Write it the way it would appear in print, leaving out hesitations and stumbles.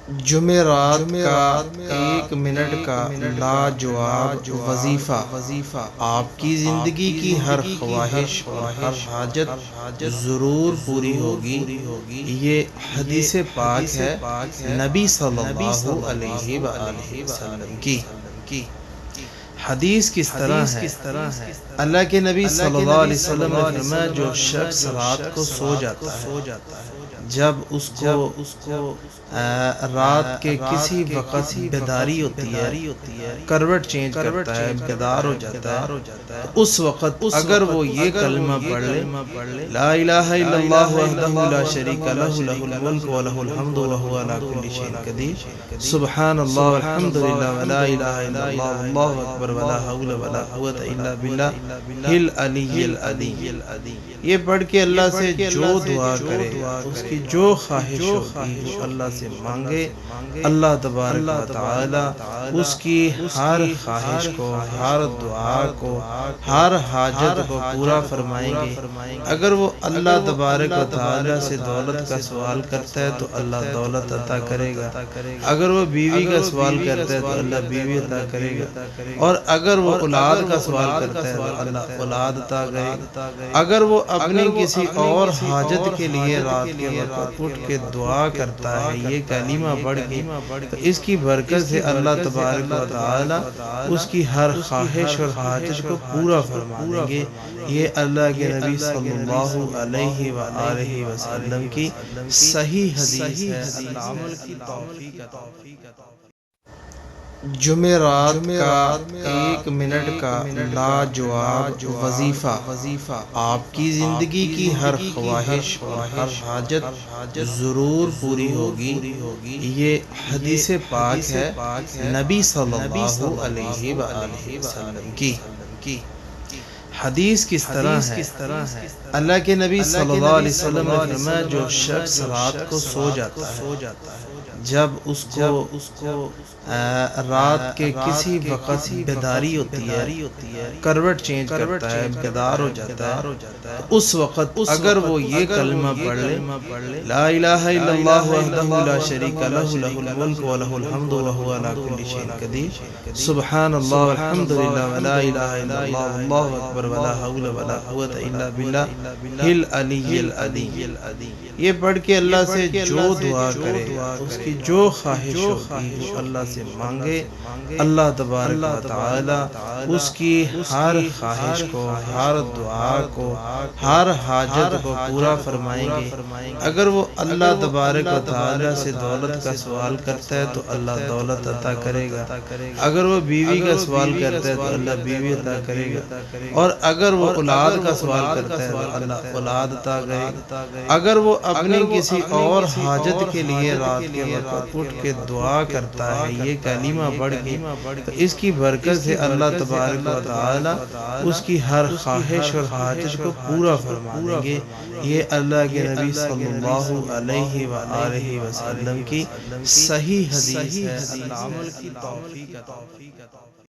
جمعرات کا 1 منٹ کا لاجواب وظیفہ آپ کی زندگی کی ہر خواہش اور ہر حاجت ضرور پوری ہوگی۔ یہ حدیث پاک ہے نبی صلی اللہ علیہ وآلہ وسلم کی۔ حدیث کس طرح ہے؟ اللہ کے نبی صلی اللہ علیہ وسلم نے فرمایا جو شخص رات کو سو جاتا ہے، جب اس کو رات کے کسی وقت بیداری ہوتی ہے، کروٹ چینج کرتا ہے، بیدار ہو جاتا ہے، تو اس وقت اگر وہ یہ کلمہ پڑھ لے لا الہ الا اللہ وحدہ لا شریک لہ لہ الملک و لہ الحمد وہو علی کل شیء قدیر، سبحان اللہ والحمد للہ ولا الہ الا اللہ واللہ اکبر ولا حول ولا قوۃ الا باللہ العلی العظیم، یہ پڑھ کے اللہ سے جو دعا کرے اس کی جو خواہش ہوگی وہ اللہ سے مانگے، اللہ تبارک و تعالی اس کی ہر خواہش کو، ہر دعا کو، ہر حاجت کو پورا فرمائیں گے۔ اگر وہ اللہ تبارک و تعالی سے دولت کا سوال کرتا ہے تو اللہ دولت عطا کرے گا، اگر وہ بیوی کا سوال کرتا ہے تو اللہ بیوی عطا کرے گا، اور اگر وہ اولاد کا سوال کرتا ہے تو اللہ اولاد عطا کرے گا۔ اگر وہ اپنی کسی اور حاجت کے لیے رات کے وقت اٹھ کے دعا کرتا ہے یہ کلمہ پڑھ کے، تو اس کی برکت سے اللہ تبارک و تعالی اس کی ہر خواہش اور حاجت کو پورا فرما دیں گے۔ یہ اللہ کے نبی صلی اللہ علیہ وآلہ وسلم کی صحیح حدیث ہے۔ اللہ عمل کی توفیق عطا فرمائے۔ جمعرات کا 1 منٹ کا لاجواب وظیفہ آپ کی زندگی کی ہر خواہش اور ہر حاجت ضرور پوری ہوگی۔ یہ حدیث پاک ہے نبی صلی اللہ علیہ وآلہ وسلم کی۔ حدیث کس طرح ہے؟ اللہ کے نبی صلی اللہ علیہ وسلم نے فرمایا جو شخص رات کو سو جاتا ہے، جب اس کو رات کے کسی وقت بیداری ہوتی ہے، کروٹ چینج کرتا ہے، بیدار ہو جاتا ہے، تو اس وقت اگر وہ یہ کلمہ پڑھ لے لا الہ الا اللہ وحدہ لا شریک لہ لہ الملک و لہ الحمد وہو علی کل شیء قدیر، سبحان اللہ والحمد للہ ولا الہ الا اللہ واللہ اکبر ولا حول ولا قوۃ الا باللہ العلی العظیم، یہ پڑھ کے اللہ سے جو دعا کرے اس کی جو خواہش ہوگی وہ اللہ سے مانگے، اللہ تبارک و تعالی اس کی ہر خواہش کو، ہر دعا کو، ہر حاجت کو پورا فرمائیں گے۔ اگر وہ اللہ تبارک و تعالی سے دولت کا سوال کرتا ہے تو اللہ دولت عطا کرے گا، اگر وہ بیوی کا سوال کرتا ہے تو اللہ بیوی عطا کرے گا، اور اگر وہ اولاد کا سوال کرتا ہے تو اللہ اولاد عطا کرے گا۔ اگر وہ اپنی کسی اور حاجت کے لیے رات کے وقت اٹھ کے دعا کرتا ہے یہ کلمہ پڑھ کے، تو اس کی برکت سے اللہ تبارک و تعالی اس کی ہر خواہش اور حاجت کو پورا فرما دیں گے۔ یہ اللہ کے نبی صلی اللہ علیہ وآلہ وسلم کی صحیح حدیث ہے۔ اللہ عمل کی توفیق عطا فرمائے۔